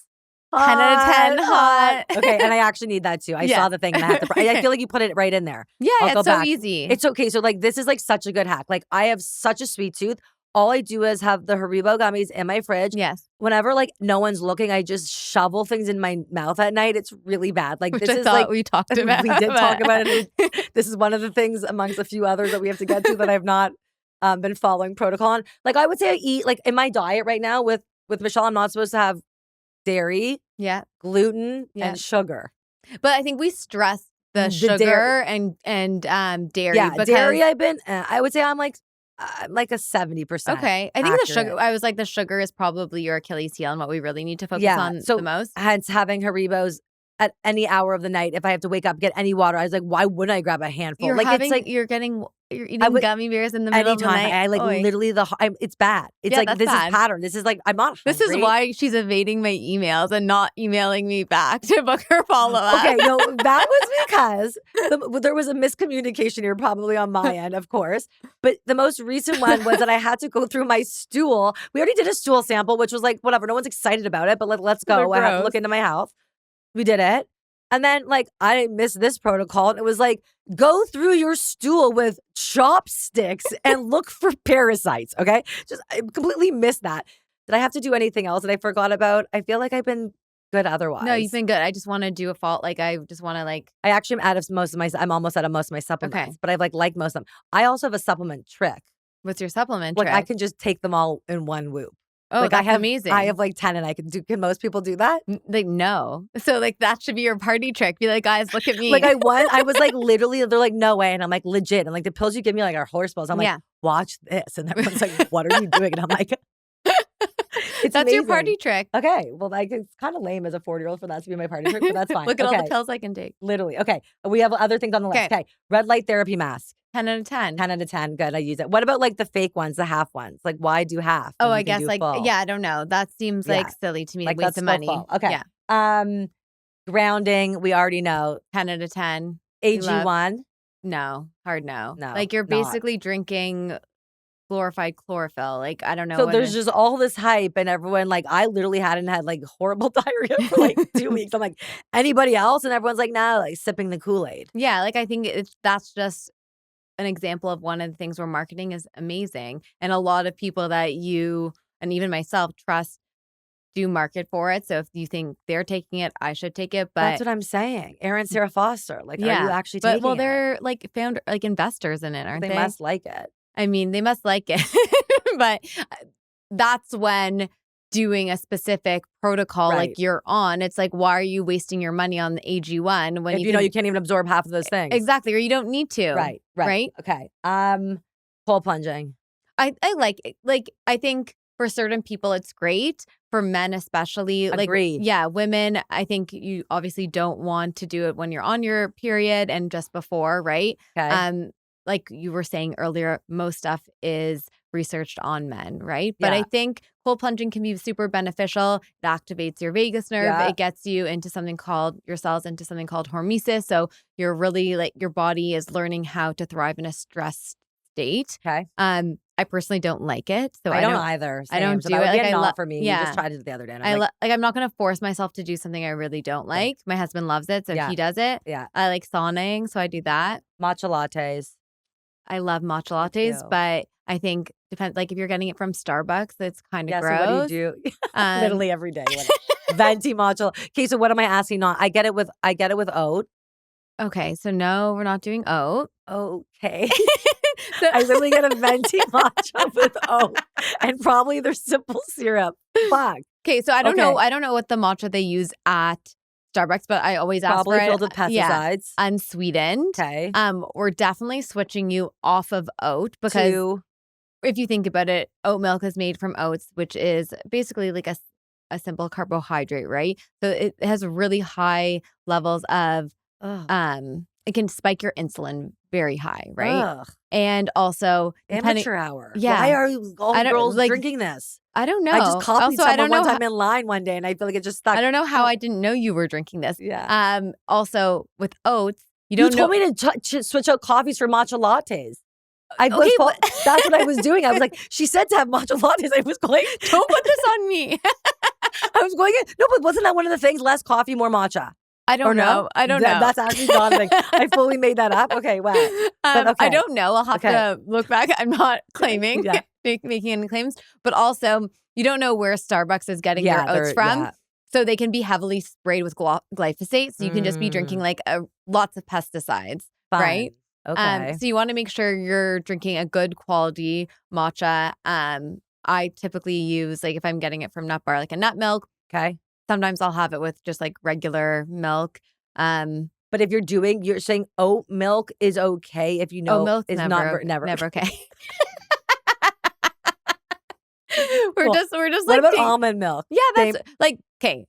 10 out of 10 hot. Okay, and I actually need that too. I Yeah. saw the thing and I have to. I feel like you put it right in there. Yeah, I'll go it's so back. easy. It's okay. So like this is like such a good hack. Like I have such a sweet tooth. All I do is have the Haribo gummies in my fridge. Yes. Whenever like no one's looking, I just shovel things in my mouth at night. It's really bad. Like Which this I is thought like we talked about. we did talk about it. This is one of the things amongst a few others that we have to get to that I've not been following protocol on. Like I would say I eat like in my diet right now with Michelle, I'm not supposed to have dairy, Yeah. gluten, Yeah. and sugar. But I think we stress the sugar dairy. and dairy. Yeah, because, dairy. I would say I'm like a 70%. Okay. I think the sugar, accurate. I was like, the sugar is probably your Achilles heel and what we really need to focus on so the most. Hence having Haribos at any hour of the night. If I have to wake up, get any water, I was like, why wouldn't I grab a handful? You're like having, it's like you're eating gummy bears in the middle of the anytime night. I like Oy. literally it's bad. It's Yeah, like that's this bad. is pattern. This is like I'm not. This is hungry. why she's evading my emails and not emailing me back to book her follow-up. Okay, no, that was because there was a miscommunication here, probably on my end, of course. But the most recent one was that I had to go through my stool. We already did a stool sample, which was like, whatever, no one's excited about it, but let's go. I have to look into my health. We did it. And then, like, I missed this protocol. And it was like, go through your stool with chopsticks and look for parasites, okay? I completely missed that. Did I have to do anything else that I forgot about? I feel like I've been good otherwise. No, you've been good. I just want to do a fault. Like, I just want to like. I actually am out of I'm almost out of most of my supplements, but I've liked most of them. I also have a supplement trick. What's your supplement Like trick? I can just take them all in one whoop. Oh, like that's amazing. I have like 10 and I can do. Can most people do that? Like, no. So like that should be your party trick. Be like, guys, look at me. Like I was like literally, they're like, no way. And I'm like, legit. And like the pills you give me like are horse pills. I'm like, watch this. And everyone's like, what are you doing? And I'm like, that's amazing. your party trick. Okay. Well, like it's kind of lame as a 40-year-old for that to be my party trick, but that's fine. Look at all the pills I can take. Literally. Okay. We have other things on the list. Okay. Red light therapy mask. 10 out of 10. 10 out of 10. Good. I use it. What about like the fake ones, the half ones? Like why do half? Oh, I guess like, yeah, I don't know. That seems like silly to me. Like waste of money. Full. Okay. Yeah. Grounding, we already know. 10 out of 10. AG1. No. Hard no. No. Like you're basically drinking glorified chlorophyll. Like, I don't know. So there's just all this hype and everyone like, I literally hadn't had like horrible diarrhea for like 2 weeks. I'm like, anybody else? And everyone's like, nah, like sipping the Kool-Aid. Yeah. Like I think that's just an example of one of the things where marketing is amazing. And a lot of people that you, and even myself, trust do market for it. So if you think they're taking it, I should take it. But that's what I'm saying. Aaron Sarah Foster. Like, are you actually taking it? Well, they're like investors in it, aren't they? They must like it. I mean, they must like it. But that's when doing a specific protocol like you're on, it's like, why are you wasting your money on the AG1 when if you know you can't even absorb half of those things? Exactly. Or you don't need to. Right. Okay. Cold plunging. I like it. Like, I think for certain people it's great. For men especially. Agreed. Like, yeah, women, I think you obviously don't want to do it when you're on your period and just before, right? Okay. Like you were saying earlier, most stuff is researched on men, right? But I think cold plunging can be super beneficial. It activates your vagus nerve. Yeah. It gets you into something called hormesis. So you're really like your body is learning how to thrive in a stress state. Okay. I personally don't like it. So I don't either. I don't So do that it. would be Like, a not for me. yeah. We just tried it the other day. And I'm like, I'm not going to force myself to do something I really don't like. My husband loves it, so he does it. Yeah. I like sauning, so I do that. Matcha lattes. I love matcha lattes, but I think depends. Like if you're getting it from Starbucks, it's kind of gross. So what do you do? Literally every day. Venti matcha. Okay, so what am I asking? Not. I get it with oat. Okay, so no, we're not doing oat. Okay. I literally get a venti matcha with oat and probably their simple syrup. Fuck. Okay, so I don't know. I don't know what the matcha they use at Starbucks, but I always ask probably for filled with pesticides. Unsweetened. Okay. We're definitely switching you off of oat because if you think about it, oat milk is made from oats, which is basically like a simple carbohydrate, right? So it has really high levels of it can spike your insulin very high, right? Ugh. And also amateur hour. Yeah. Why are all girls drinking this? I don't know. I just copied someone one time how, in line one day and I feel like it just stuck. I don't know how I didn't know you were drinking this. Yeah. Also with oats, you told me to switch out coffees for matcha lattes. That's what I was doing. I was like, she said to have matcha lattes. I was going, don't put this on me. I was going, no, but wasn't that one of the things? Less coffee, more matcha. I don't know. I don't know. That's actually not a thing. I fully made that up. Okay, wow. But okay. I don't know. I'll have to look back. I'm not claiming, making any claims. But also, you don't know where Starbucks is getting their oats from. Yeah. So they can be heavily sprayed with glyphosate. So you can just be drinking like lots of pesticides, right? Okay. So you want to make sure you're drinking a good quality matcha. I typically use, like if I'm getting it from Nut Bar, like a nut milk. Okay. Sometimes I'll have it with just like regular milk. But if you're saying oat milk is okay if you know oat milk is never okay. We're just what like about almond milk? Yeah, that's like okay.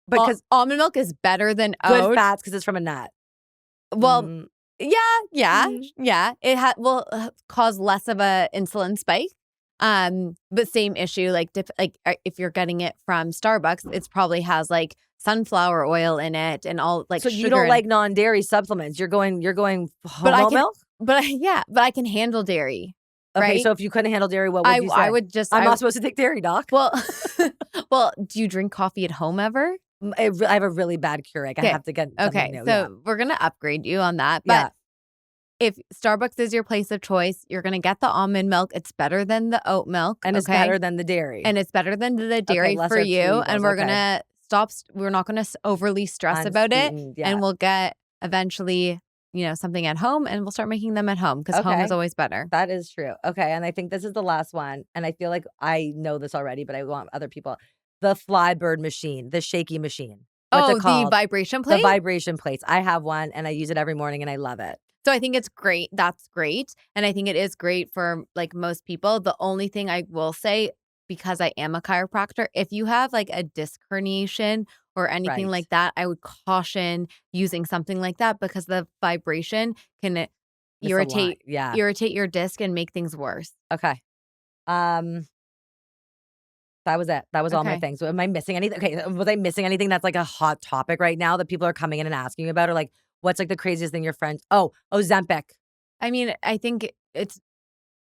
Because almond milk is better than oat. Good fats because it's from a nut. Well, yeah. It will cause less of a insulin spike. But same issue, like if you're getting it from Starbucks, it probably has like sunflower oil in it and all like. So you don't like non-dairy supplements? You're going whole milk? But I can handle dairy. Okay, right? So if you couldn't handle dairy, what would you say? I would just. I'm not supposed to take dairy, doc. Well, do you drink coffee at home ever? I have a really bad Keurig. I have to get something new. So we're gonna upgrade you on that, but. If Starbucks is your place of choice, you're going to get the almond milk. It's better than the oat milk. And it's better than the dairy. And it's better than the dairy for you. And we're going to we're not going to overly stress about it. And we'll get eventually, something at home and we'll start making them at home because home is always better. That is true. Okay. And I think this is the last one. And I feel like I know this already, but I want other people. The Flybird machine, the shaky machine. What's it called? The vibration plate? The vibration plates. I have one and I use it every morning and I love it. So I think it's great. That's great. And I think it is great for like most people. The only thing I will say, because I am a chiropractor, if you have like a disc herniation or anything like that, I would caution using something like that because the vibration can irritate your disc and make things worse. Okay. That was it. That was all my things. So am I missing anything? Okay. Was I missing anything that's like a hot topic right now that people are coming in and asking about or like, what's like the craziest thing your friends? Oh, Ozempic. I mean, I think it's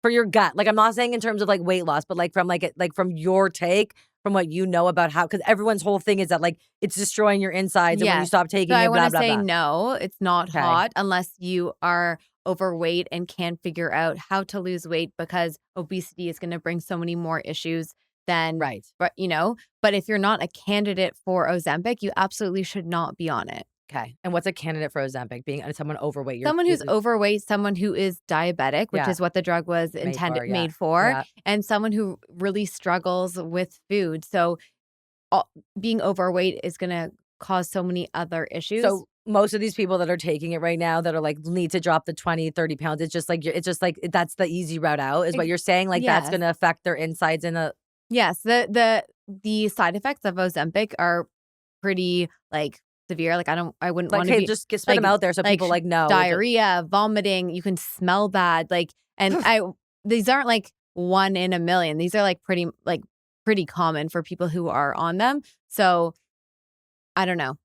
for your gut. Like I'm not saying in terms of like weight loss, but like from your take, from what you know about how, because everyone's whole thing is that like it's destroying your insides, and when you stop taking it, I want to say no, it's not hot unless you are overweight and can't figure out how to lose weight because obesity is going to bring so many more issues than But but if you're not a candidate for Ozempic, you absolutely should not be on it. Okay. And what's a candidate for Ozempic? Being someone overweight? Someone who's overweight, someone who is diabetic, which is what the drug was made for, and someone who really struggles with food. So being overweight is going to cause so many other issues. So most of these people that are taking it right now that are like need to drop the 20, 30 pounds, it's just like that's the easy route out is what you're saying. Like that's going to affect their insides in a. Yes. The side effects of Ozempic are pretty like severe. Like I wouldn't want to just spit them out there so people like know. Diarrhea, vomiting, you can smell bad. Like, and these aren't like 1 in a million. These are like pretty common for people who are on them. So I don't know.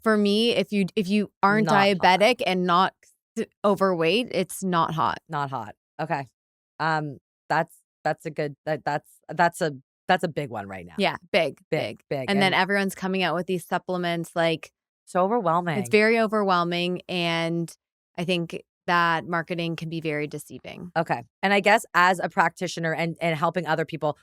For me, if you aren't not diabetic and not overweight, it's not hot. Not hot. Okay. That's that's a good that's a big one right now. Yeah, big. Big. And then everyone's coming out with these supplements, like so overwhelming. it's very overwhelming, and I think that marketing can be very deceiving. Okay. And I guess as a practitioner and helping other people,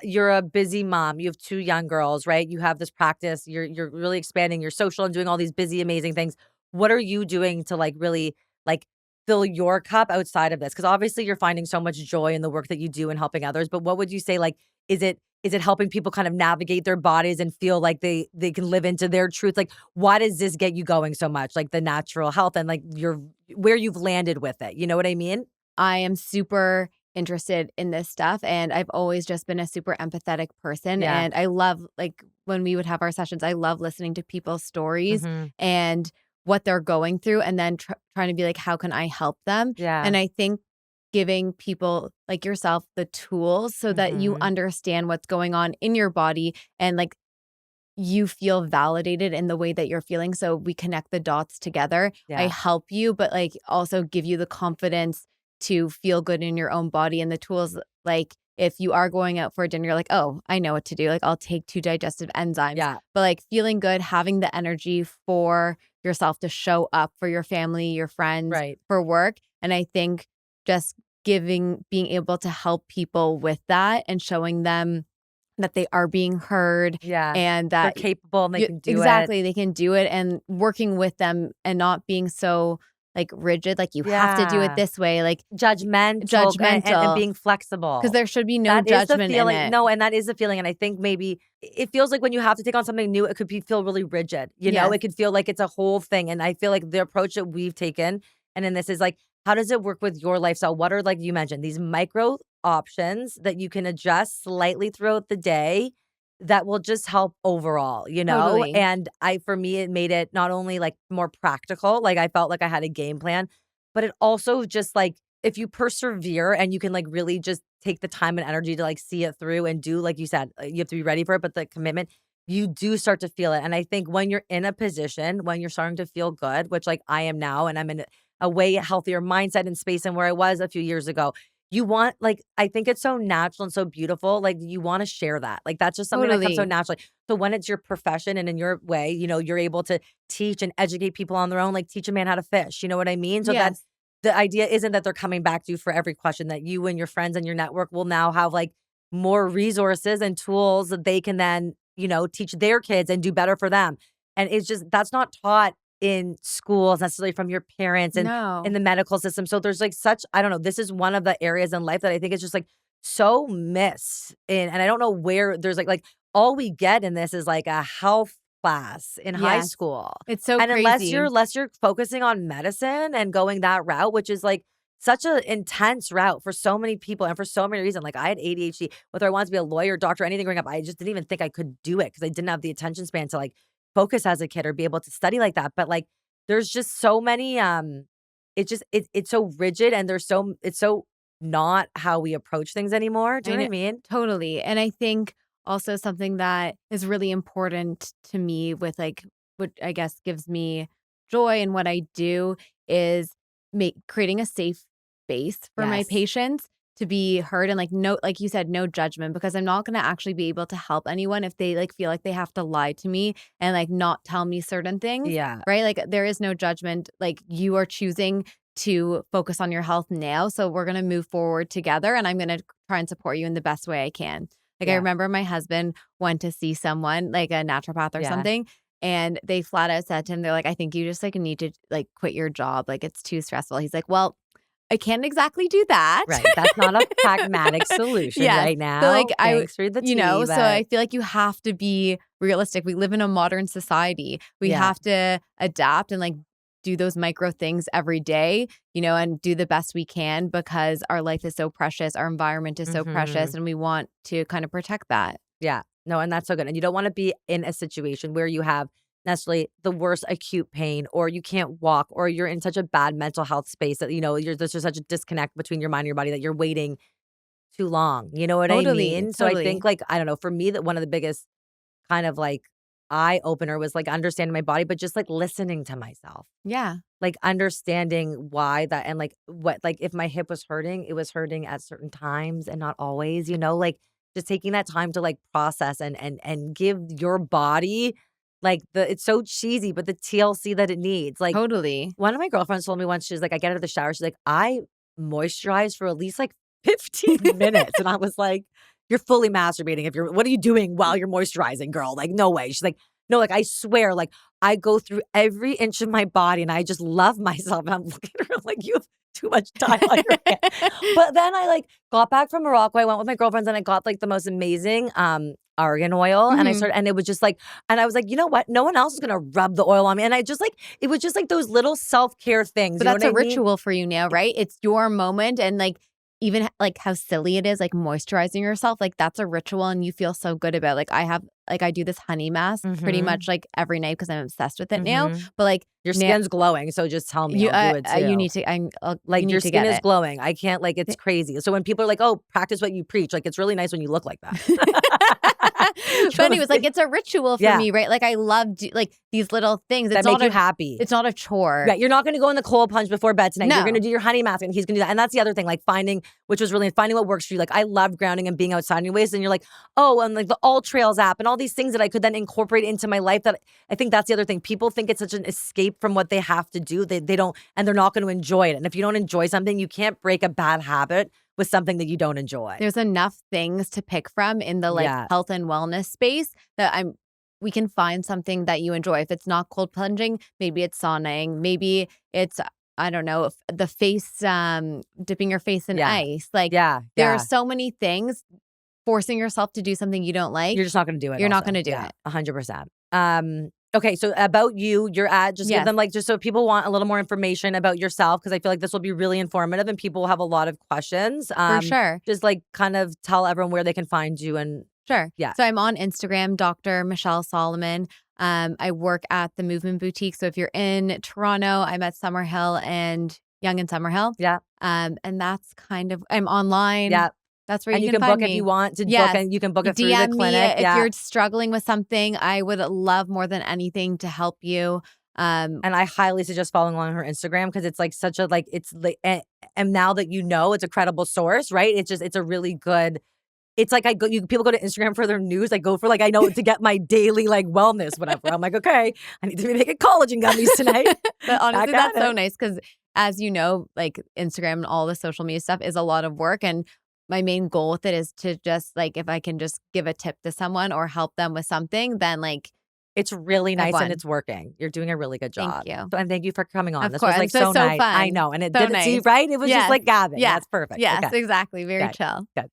you're a busy mom, you have 2 young girls, right? You have this practice, you're really expanding your social and doing all these busy, amazing things. What are you doing to like really like fill your cup outside of this? Because obviously you're finding so much joy in the work that you do and helping others. But what would you say, like, is it helping people kind of navigate their bodies and feel like they can live into their truth? Like, why does this get you going so much? Like the natural health and like where you've landed with it. You know what I mean? I am super interested in this stuff, and I've always just been a super empathetic person. Yeah. And I love, like, when we would have our sessions, I love listening to people's stories Mhm. and what they're going through, and then trying to be like, how can I help them? Yeah. And I think giving people like yourself the tools so that you Mhm. understand what's going on in your body, and like you feel validated in the way that you're feeling. So we connect the dots together. I Yeah. help you, but like also give you the confidence to feel good in your own body, and the tools. Like if you are going out for dinner, you're like, oh, I know what to do. Like I'll take 2 digestive enzymes. Yeah. But like feeling good, having the energy for yourself to show up for your family, your friends, Right. for work. And I think just being able to help people with that and showing them that they are being heard, Yeah. and They're that capable and they can do it. exactly, they can do it, and working with them and not being so like rigid, like you have to do it Yeah. this way, like Judgmental and judgmental, being because flexible. there should be no That is the judgment in feeling. it. No, and that is the feeling. And I think maybe it feels like when you have to take on something new, it could feel really rigid. You know, Yes. it could feel like it's a whole thing. And I feel like the approach that we've taken, and then this is like, how does it work with your lifestyle? What are, like you mentioned, these micro options that you can adjust slightly throughout the day that will just help overall, you know? Totally. And for me, it made it not only like more practical, like I felt like I had a game plan, but it also just like, if you persevere and you can like really just take the time and energy to like see it through and do, like you said, you have to be ready for it, but the commitment, you do start to feel it. And I think when you're in a position, when you're starting to feel good, which like I am now, and I'm in a way healthier mindset and space than where I was a few years ago, you want, like, I think it's so natural and so beautiful. Like, you want to share that. Like, that's just something that comes so Totally. naturally. So when it's your profession and in your way, you know, you're able to teach and educate people on their own, like teach a man how to fish. You know what I mean? So that Yes. the idea isn't that they're coming back to you for every question, that you and your friends and your network will now have like more resources and tools that they can then, you know, teach their kids and do better for them. And it's just, that's not taught in schools necessarily from your parents and in No. the medical system. So there's like such, I don't know, this is one of the areas in life that I think is just like so missed in, and I don't know where there's like all we get in this is like a health class in high Yes. school. It's so And crazy. unless you're focusing on medicine and going that route, which is like such an intense route for so many people and for so many reasons. Like I had ADHD, whether I wanted to be a lawyer, doctor, anything growing up, I just didn't even think I could do it because I didn't have the attention span to like focus as a kid or be able to study like that. But like there's just so many it's so rigid, and it's so not how we approach things anymore. Do you know what I mean? Totally. And I think also something that is really important to me with like what I guess gives me joy in what I do is creating a safe space for my Yes. patients to be heard, and like no, like you said, no judgment, because I'm not going to actually be able to help anyone if they like feel like they have to lie to me and like not tell me certain things, Yeah. right? Like there is no judgment. Like you are choosing to focus on your health now. So we're going to move forward together, and I'm going to try and support you in the best way I can. Like I Yeah. remember my husband went to see someone like a naturopath or Yeah. something, and they flat out said to him, they're like, I think you just like need to like quit your job. Like it's too stressful. He's like, well, I can't exactly do that. Right. That's not a pragmatic solution Yes. right So like now. Thanks for the tea, so I but feel like you have to be realistic. We live in a modern society. We yeah. have to adapt and like do those micro things every day, and do the best we can, because our life is so precious. Our environment is so precious, Mhm. and we want to kind of protect that. Yeah. No, and that's so good. And you don't want to be in a situation where you have necessarily the worst acute pain, or you can't walk, or you're in such a bad mental health space that, there's just such a disconnect between your mind and your body that you're waiting too long. You know what I Totally. mean? So I think Totally. like, I don't know, for me, that one of the biggest kind of like eye opener was like understanding my body, but just like listening to myself. Yeah. Like understanding why that and like what like if my hip was hurting, it was hurting at certain times and not always, like just taking that time to like process and give your body like it's so cheesy, but the TLC that it needs. Like Totally. one of my girlfriends told me once, she's like, I get out of the shower, she's like, I moisturize for at least like 15 minutes. And I was like, you're fully masturbating. What are you doing while you're moisturizing, girl? Like, no way. She's like, no, like I swear, like I go through every inch of my body and I just love myself. And I'm looking at her like, you have too much time on your hands. But then I like got back from Morocco. I went with my girlfriends and I got like the most amazing argan oil. And I started, and it was just like, and I was like, you know what? No one else is going to rub the oil on me. And I just like, it was just like those little self-care things. But that's a ritual for you now, right? It's your moment. And like, even like how silly it is, like moisturizing yourself, like that's a ritual and you feel so good about it. Like I do this honey mask pretty much like every night because I'm obsessed with it now. But like your skin's glowing, so just tell me. I'll do it too. You need to. Like your skin is glowing. I can't like it's crazy. So when people are like, "Oh, practice what you preach," like it's really nice when you look like that. But anyways, like it's a ritual for me, right? Like I love like these little things that make you happy. It's not a chore. Yeah, you're not going to go in the cold plunge before bed tonight. No. You're going to do your honey mask, and he's going to do that. And that's the other thing, like finding what works for you. Like I love grounding and being outside anyways. And you're like, oh, and like the All Trails app and all these things that I could then incorporate into my life. That I think that's the other thing. People think it's such an escape from what they have to do. They don't, and they're not going to enjoy it. And if you don't enjoy something, you can't break a bad habit with something that you don't enjoy. There's enough things to pick from in the like health and wellness space that we can find something that you enjoy. If it's not cold plunging, maybe it's sauning, maybe it's I don't know, the face dipping your face in ice. Like there are so many things. Forcing yourself to do something you don't like, you're just not going to do it. You're not going to do it. 100%. Okay, so about you, your ad, just give them like, just so if people want a little more information about yourself, because I feel like this will be really informative and people will have a lot of questions. For sure. Just like kind of tell everyone where they can find you and. Sure. Yeah. So I'm on Instagram, Dr. Michelle Solomon. I work at the Movement Boutique. So if you're in Toronto, I'm at Summerhill and Yonge and Summerhill. Yeah. And that's kind of, I'm online. Yeah. That's where you can find book me. if you want to book, and you can book it through DM the clinic. Me if you're struggling with something, I would love more than anything to help you. And I highly suggest following along her Instagram because it's like such a like it's like and now that you know it's a credible source, right? It's a really good. It's like people go to Instagram for their news. I go for like I know to get my daily like wellness, whatever. I'm like, okay, I need to be making collagen gummies tonight. But honestly, that's so nice because as you know, like Instagram and all the social media stuff is a lot of work and. My main goal with it is to just like, if I can just give a tip to someone or help them with something, then like. It's really nice and it's working. You're doing a really good job. Thank you. And thank you for coming on. This was like so nice. fun. I know. And it so didn't nice. see, right? It was just like Gavin. Yeah, that's perfect. Yes, okay. exactly. Very chill. Good.